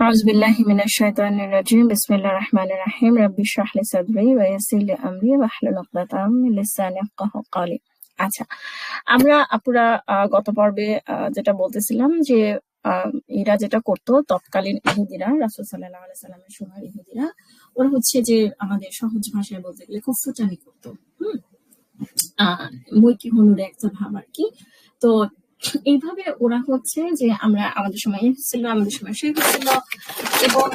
أعوذ بالله من الشيطان الرجيم بسم الله الرحمن الرحيم ربي اشرح لي صدري ويسر لي أمري واحلل عقدة من লিসানি ইয়াফকাহু قولي। আচ্ছা, আমরা আপুরা গত পর্বে যেটা বলতেছিলাম যে এরা যেটা করতো তৎকালীন ইহুদিরা, রাসূল সাল্লাল্লাহু আলাইহি সাল্লামের সময় ইহুদিরা, ওরা হচ্ছে যে আমাদের সহজ ভাষায় বলতে গেলে খুব ফুটানি করতো। হুম মই কি হনুরে একটা ভাব আর কি। তো এইভাবে ওরা হচ্ছে যে আমরা আমাদের সময় ছিল, আমাদের সময় সে হচ্ছিল, এবং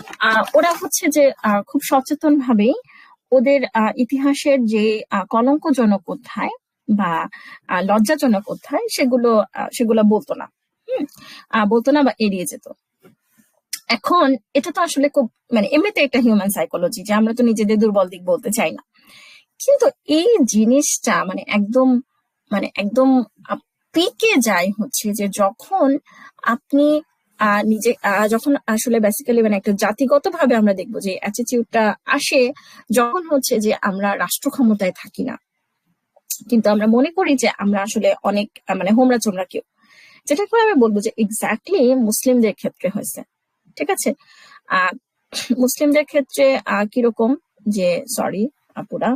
ওরা হচ্ছে যে খুব সচেতন ভাবেই ওদের ইতিহাসের যে কলঙ্কজনক অধ্যায় বা লজ্জাজনক অধ্যায় সেগুলো বলতো না। বলতো না বা এড়িয়ে যেত। এখন এটা তো আসলে খুব মানে এমনিতে একটা হিউম্যান সাইকোলজি যে আমরা তো নিজেদের দুর্বল দিক বলতে চাই না, কিন্তু এই জিনিসটা মানে একদম পিকে যায় হচ্ছে যে যখন আপনি নিজে যখন আসলে বেসিক্যালি মানে একটা জাতিগতভাবে আমরা দেখবো যে অ্যাটিটিউডটা আসে যখন হচ্ছে যে আমরা রাষ্ট্র ক্ষমতায় থাকি না, কিন্তু আমরা মনে করি যে আমরা আসলে অনেক মানে হোমরা চোমরা কেউ, যেটা করে আমি বলবো যে এক্স্যাক্টলি মুসলিমদের ক্ষেত্রে হয়েছে। ঠিক আছে, আহ মুসলিমদের ক্ষেত্রে কিরকম যে সরি আপুরা,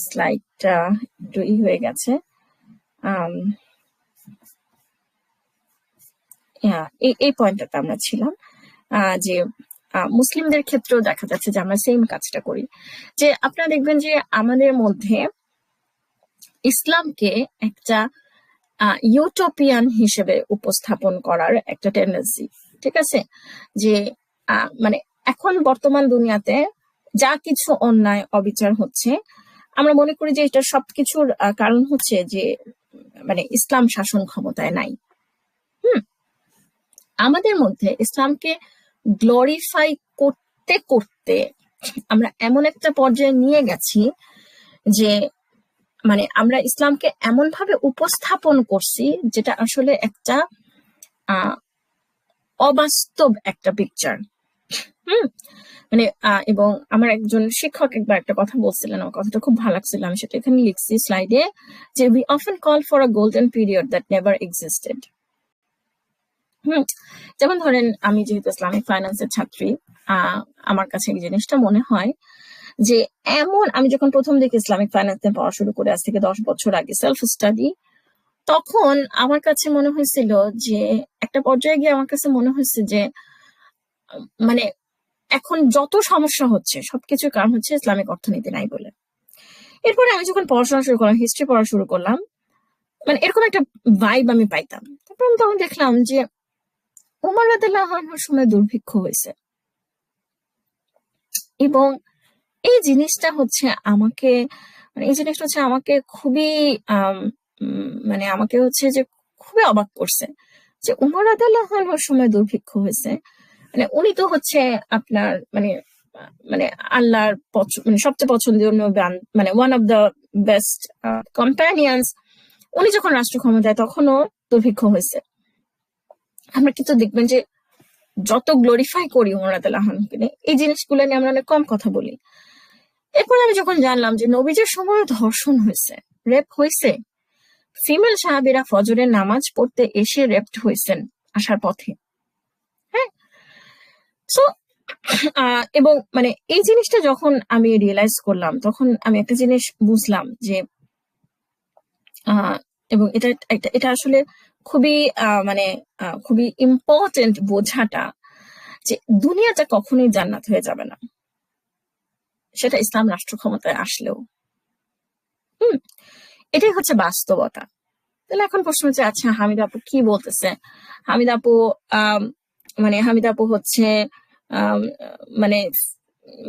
স্লাইডটা একটু হয়ে গেছে। এই পয়েন্টটাতে আমরা ছিলাম যে মুসলিমদের ক্ষেত্রেও দেখা যাচ্ছে যে আমরা সেম কাজটা করি। যে আপনারা দেখবেন যে আমাদের মধ্যে ইসলামকে একটা ইউটোপিয়ান হিসেবে উপস্থাপন করার একটা টেন্ডেন্সি। ঠিক আছে, যে মানে এখন বর্তমান দুনিয়াতে যা কিছু অন্যায় অবিচার হচ্ছে আমরা মনে করি যে এটা সবকিছুর কারণ হচ্ছে যে মানে ইসলাম শাসন ক্ষমতায় নাই। আমাদের মধ্যে ইসলামকে গ্লোরিফাই করতে করতে আমরা এমন একটা পর্যায়ে নিয়ে গেছি যে মানে আমরা ইসলামকে এমন ভাবে উপস্থাপন করছি যেটা আসলে একটা অবাস্তব একটা পিকচার। মানে এবং আমার একজন শিক্ষক একবার একটা কথা বলছিলেন, আমার কথাটা খুব ভালো লাগছিল, আমি সেটা এখানে লিখছি স্লাইডে, যে we often call for a golden period that never existed. যেমন ধরেন আমি যেহেতু ইসলামিক ফাইন্যান্সের ছাত্রী, আমার কাছে এই জিনিসটা মনে হয় যে এমন আমি যখন প্রথম দিকে ইসলামিক ফাইন্যান্সে পড়া শুরু করে আজ থেকে 10 বছর আগে সেলফ স্টাডি, তখন আমার কাছে মনে হয়েছিল যে একটা পর্যায়ে গিয়ে আমার কাছে মনে হয়েছে যে মানে এখন যত সমস্যা হচ্ছে সবকিছুর কারণ হচ্ছে ইসলামিক অর্থনীতি নাই বলে। এরপরে আমি যখন পড়াশোনা শুরু করলাম, হিস্ট্রি পড়া শুরু করলাম, মানে এরকম একটা ভাইব আমি পাইতাম। তারপর আমি তখন দেখলাম যে ওমর রাদিয়াল্লাহু আনহুর সময় দুর্ভিক্ষ হয়েছে, এবং এই জিনিসটা হচ্ছে আমাকে খুবই মানে আমাকে হচ্ছে যে খুবই অবাক করছে যে উমর রাদিয়াল্লাহু আনহুর সময় দুর্ভিক্ষ হয়েছে। মানে উনি তো হচ্ছে আপনার মানে মানে আল্লাহর মানে সবচেয়ে পছন্দনীয় মানে one of the best companions, উনি যখন রাষ্ট্র ক্ষমতায় তখনও দুর্ভিক্ষ হয়েছে। আমরা কিন্তু দেখবেন যে যত গ্লোরিফাই করি উমর রাদিয়াল্লাহু আনহুকে নিয়ে, এই জিনিসগুলো নিয়ে আমরা অনেক কম কথা বলি। এরপর আমি যখন জানলাম যে নবীজের সময় ধর্ষণ হয়েছে, রেপ হয়েছে, ফিমেল সাহাবীরা ফজরের নামাজ পড়তে এসে রেপড হয়েছেন আসার পথে। হ্যাঁ, সো এবং মানে এই জিনিসটা যখন আমি রিয়েলাইজ করলাম তখন আমি একটা জিনিস বুঝলাম যে এবং এটা আসলে খুবই মানে খুবই ইম্পর্টেন্ট বোঝাটা, যে দুনিয়াটা কখনোই জান্নাত হয়ে যাবে না, সেটা ইসলাম রাষ্ট্র ক্ষমতায় আসলেও। এটাই হচ্ছে বাস্তবতা। তাহলে এখন প্রশ্ন হচ্ছে, আচ্ছা হামিদা আপু কি বলতেছে? হামিদা আপু হামিদা আপু হচ্ছে মানে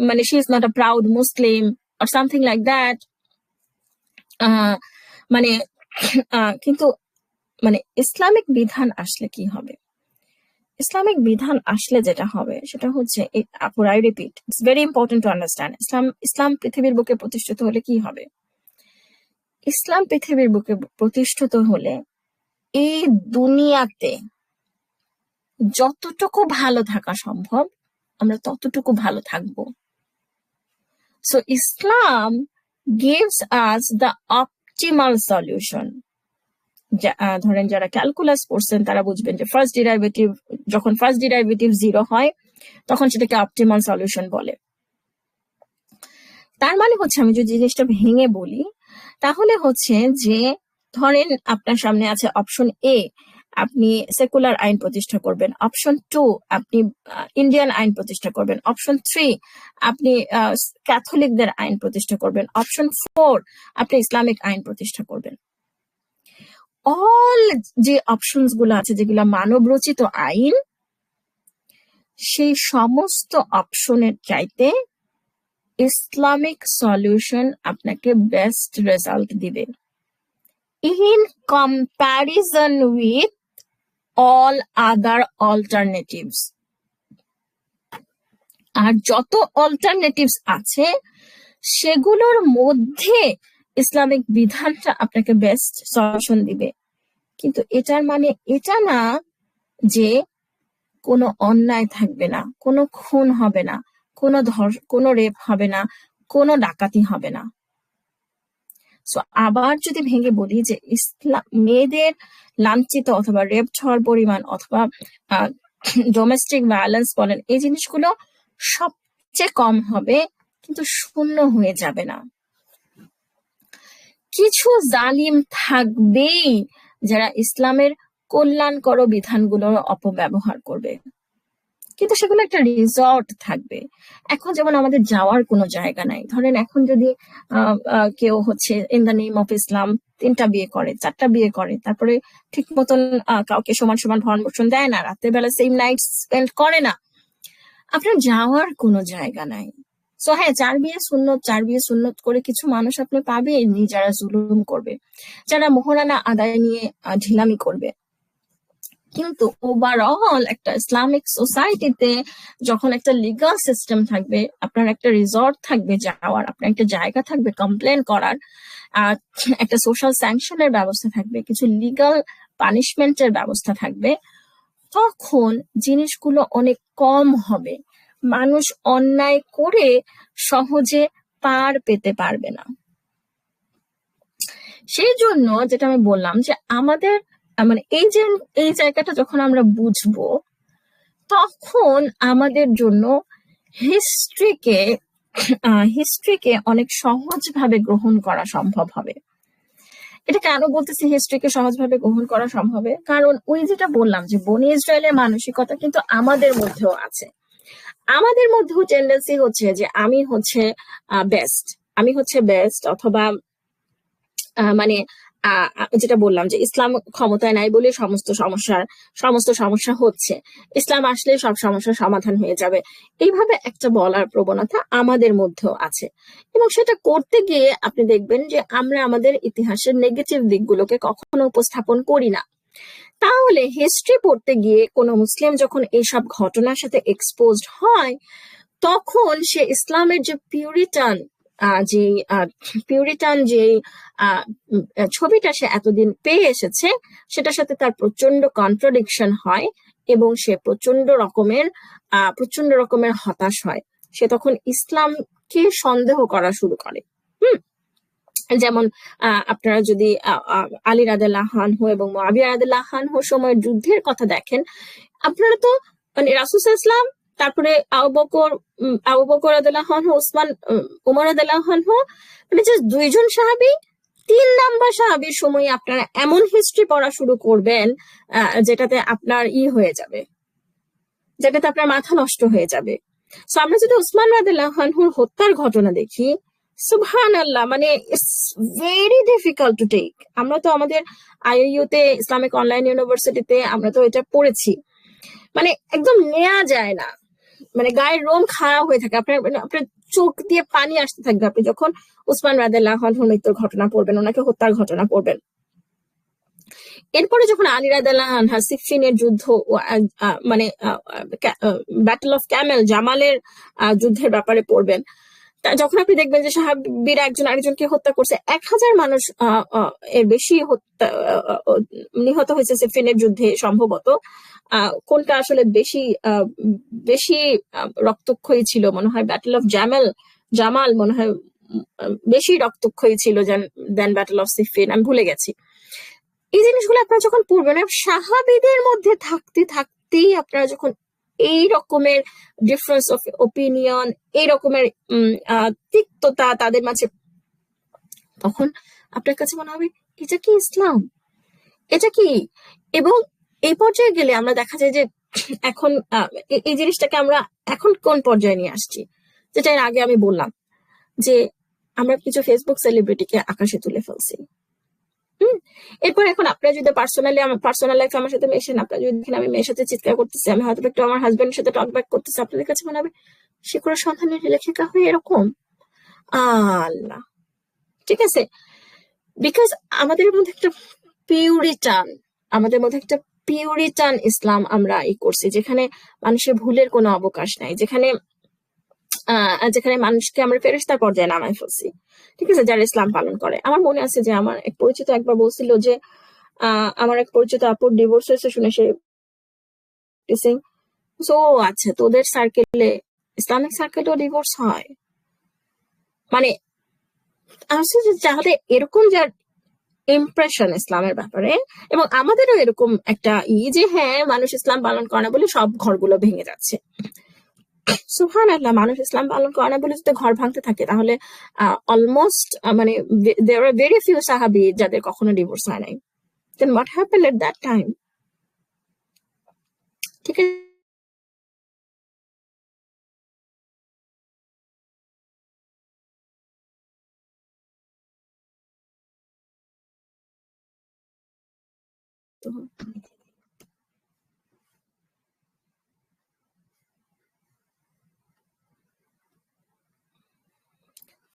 মানে she is not a proud Muslim or something like that. মানে কিন্তু মানে ইসলামিক বিধান আসলে কি হবে? ইসলামিক বিধান আসলে যেটা হবে সেটা হচ্ছে, আপুর I repeat, it's very important to understand. ইসলাম পৃথিবীর বুকে প্রতিষ্ঠিত হলে কি হবে? ইসলাম পৃথিবীর বুকে প্রতিষ্ঠিত হলে এই দুনিয়াতে যতটুকু ভালো থাকা সম্ভব আমরা ততটুকু ভালো থাকবো। So Islam gives us the optimal solution. ধরেন যারা ক্যালকুলাস করছেন তারা বুঝবেন যে যখন ফার্স্ট ডিরাইভেটিভ 0 হয় তখন সেটাকে অপটিমাল সলিউশন বলে। তার মানে হচ্ছে, আমি যদি জিনিসটা ভেঙে বলি তাহলে হচ্ছে যে, ধরেন আপনার সামনে আছে অপশন এ, আপনি সেকুলার আইন প্রতিষ্ঠা করবেন। অপশন 2, আপনি ইন্ডিয়ান আইন প্রতিষ্ঠা করবেন। অপশন 3, আপনি ক্যাথলিকদের আইন প্রতিষ্ঠা করবেন। অপশন 4, আপনি ইসলামিক আইন প্রতিষ্ঠা করবেন। অল যে অপশনস গুলো আছে, যেগুলো মানব রচিত আইন, সেই সমস্ত অপশনের চাইতে ইসলামিক সলিউশন আপনাকে বেস্ট রেজাল্ট দিবে in comparison with all other alternatives. আর যত অল্টারনেটিভস আছে সেগুলোর মধ্যে ইসলামিক বিধানটা আপনাকে বেস্ট সলিউশন দিবে। কিন্তু এটার মানে এটা না যে কোনো অন্যায় থাকবে না, কোনো খুন হবে না, কোনো রেপ হবে না, কোনো ডাকাতি হবে না। সো আবার যদি ভেঙে বলি যে মেয়েদের লাঞ্ছিত অথবা রেপ হওয়ার পরিমাণ অথবা ডোমেস্টিক ভায়োলেন্স বলেন, এই জিনিসগুলো সবচেয়ে কম হবে, কিন্তু শূন্য হয়ে যাবে না। কিছু জালিম থাকবেই যারা ইসলামের কল্যাণকর বিধানগুলোর অপব্যবহার করবে, কিন্তু সেগুলো একটা রিসর্ট থাকবে। এখন যেমন আমাদের যাওয়ার কোনো জায়গা নাই, ধরেন এখন যদি কেউ হচ্ছে in the name of Islam 3টা বিয়ে করে, 4টা বিয়ে করে, তারপরে ঠিক মতন কাউকে সমান সমান ভরণ পোষণ দেয় না, রাতের বেলা সেম নাইট স্পেন্ড করে না, আপনার যাওয়ার কোনো জায়গা নাই। সো হ্যাঁ, 4 বিয়ে সুন্নত করে কিছু মানুষ আপনি পাবেনই যারা জুলুম করবে, যারা মোহরানা আদায় নিয়ে ঢিলামি করবে। কিন্তু ওভারঅল একটা ইসলামিক সোসাইটিতে যখন একটা লিগাল সিস্টেম থাকবে, আপনার একটা রিসর্ট থাকবে যাওয়ার, আপনার একটা জায়গা থাকবে কমপ্লেন করার, একটা সোশ্যাল স্যাংশনের ব্যবস্থা থাকবে, কিছু লিগাল পানিশমেন্টের ব্যবস্থা থাকবে, তখন জিনিসগুলো অনেক কম হবে। মানুষ অন্যায় করে সহজে পার পেতে পারবে না। সেই জন্য যেটা আমি বললাম যে আমাদের মানে এই জায়গাটা যখন আমরা বুঝবো, তখন আমাদের জন্য হিস্ট্রিকে অনেক সহজভাবে গ্রহণ করা সম্ভব হবে। এটা কেন বলতেছি হিস্ট্রিকে সহজভাবে গ্রহণ করা সম্ভব? কারণ ওই যেটা বললাম যে বনি ইসরায়েলের মানসিকতা কিন্তু আমাদের মধ্যেও আছে। আমাদের মধ্যেও টেন্ডেন্সি হচ্ছে যে আমি হচ্ছে বেস্ট, অথবা মানে যেটা বললাম যে ইসলাম ক্ষমতায় নাই বলে সমস্ত সমস্যা হচ্ছে, ইসলাম আসলে সব সমস্যার সমাধান হয়ে যাবে, এইভাবে একটা বলার প্রবণতা আমাদের মধ্যেও আছে। এবং সেটা করতে গিয়ে আপনি দেখবেন যে আমরা আমাদের ইতিহাসের নেগেটিভ দিকগুলোকে কখনো উপস্থাপন করি না। তাহলে হিস্ট্রি পড়তে গিয়ে কোনো মুসলিম যখন এইসব ঘটনার সাথে এক্সপোজড হয়, তখন সে ইসলামের যে পিউরিটান যে ছবিটা সে এতদিন পেয়ে এসেছে, সেটার সাথে তার প্রচন্ড কন্ট্রাডিকশন হয় এবং সে প্রচন্ড রকমের হতাশ হয়। সে তখন ইসলামকে সন্দেহ করা শুরু করে। যেমন আপনারা যদি আলী রাদিয়াল্লাহু আনহু এবং মুআবিয়া রাদিয়াল্লাহু আনহুর সময়ের যুদ্ধের কথা দেখেন, আপনারা তো মানে রাসূল সাল্লাল্লাহু আলাইহি ওয়াসাল্লাম, তারপরে আবু বকর রাদিয়াল্লাহু আনহু, উমর রাদিয়াল্লাহু আনহু, মানে যে 2জন সাহাবী, 3 নাম্বার সাহাবীর সময় আপনারা এমন হিস্ট্রি পড়া শুরু করবেন যেটাতে আপনার হয়ে যাবে, যেটাতে আপনার মাথা নষ্ট হয়ে যাবে। সো আমরা যদি উসমান রাদিয়াল্লাহু আনহুর হত্যার ঘটনা দেখি, সুবহানাল্লাহ, মানে it's very difficult to take. আমরা তো আমাদের আইইউতে, ইসলামিক অনলাইন ইউনিভার্সিটিতে আমরা তো এটা পড়েছি, মানে একদম নেওয়া যায় না, মানে গায়ের রোম খাড়া হয়ে থাকে, আপনার চোখ দিয়ে পানি আসতে থাকবে আপনি যখন উসমান রাদিয়াল্লাহু আনহুর মৃত্যুর ঘটনা পড়বেন, ওনাকে হত্যার ঘটনা পড়বেন। এরপরে যখন আলী রাদিয়াল্লাহু আনহু সিফফিনের যুদ্ধ, মানে ব্যাটল অফ ক্যামেল, জামালের যুদ্ধের ব্যাপারে পড়বেন, যখন আপনি দেখবেন যে সাহাবীরা একজন আরেকজনকে হত্যা করছে, 1000 মানুষ এর বেশি নিহত হয়েছে সিফফিনের যুদ্ধে। সম্ভবত কোনটা আসলে বেশি রক্তক্ষয়ী ছিল, মনে হয় ব্যাটল অফ জামাল মনে হয় বেশি রক্তক্ষয়ী ছিল দেন ব্যাটল অফ সিফফিন, আমি ভুলে গেছি। এই জিনিসগুলো আপনারা যখন পড়বেন, সাহাবীদের মধ্যে থাকতে থাকতেই আপনারা যখন এই রকমের ডিফারেন্স অফ ওপিনিয়ন, এই রকমের তিক্ততা তাদের মাঝে, তখন আপনার কাছে মনে হবে এটা কি ইসলাম, এটা কি? এবং এই পর্যায়ে গেলে আমরা দেখা যায় যে এখন এই জিনিসটাকে আমরা এখন কোন পর্যায়ে নিয়ে আসছি, যেটা এর আগে আমি বললাম যে আমরা কিছু ফেসবুক সেলিব্রিটিকে আকাশে তুলে ফেলছি। এরপর এখন আপনারা যদি পার্সোনালি আমার পার্সোনাল লাইফে আমার সাথে মেশেন, আপনারা যদি দেখেন আমি মেয়ের সাথে চিৎকার করতেছি, আমি হয়তো একটু আমার হাজবেন্ডের সাথে টক ব্যাক করতেছি, আপনাদের কাছে মনে হবে শিকড়ের সন্ধানের লেখিকা হয়ে এরকম। আল্লাহ, ঠিক আছে, বিকজ আমাদের মধ্যে একটা পিউরিটান, আমাদের মধ্যে একটা পিউরিটান ইসলাম আমরা করছি, যেখানে মানুষের ভুলের কোনো অবকাশ নাই, যেখানে যেখানে মানুষকে আমরা ফেরেশতার পর্যায়ে নামাই ফেলছি, ঠিক আছে, যারা ইসলাম পালন করে। আমার মনে আছে যে আমার এক পরিচিত একবার বলছিল যে আমার এক পরিচিত আপুর ডিভোর্স হয়েছে শুনে সে সো আচ্ছা, তোদের সার্কেলে, ইসলামিক সার্কেলেও ডিভোর্স হয়? মানে আসলে তাহলে এরকম যার ইমপ্রেশন ইসলামের ব্যাপারে, এবং আমাদেরও এরকম একটা যে হ্যাঁ মানুষ ইসলাম পালন করে না বলে সব ঘরগুলো ভেঙে যাচ্ছে, সুবহানাল্লাহ, মানুষ ইসলাম পালন করে না বলে যদি ঘর ভাঙতে থাকে তাহলে অলমোস্ট মানে দেয়ার আর ভেরি ফিউ সাহাবী যাদের কখনো ডিভোর্স হয় নাই, then what happened at that time? ঠিক আছে।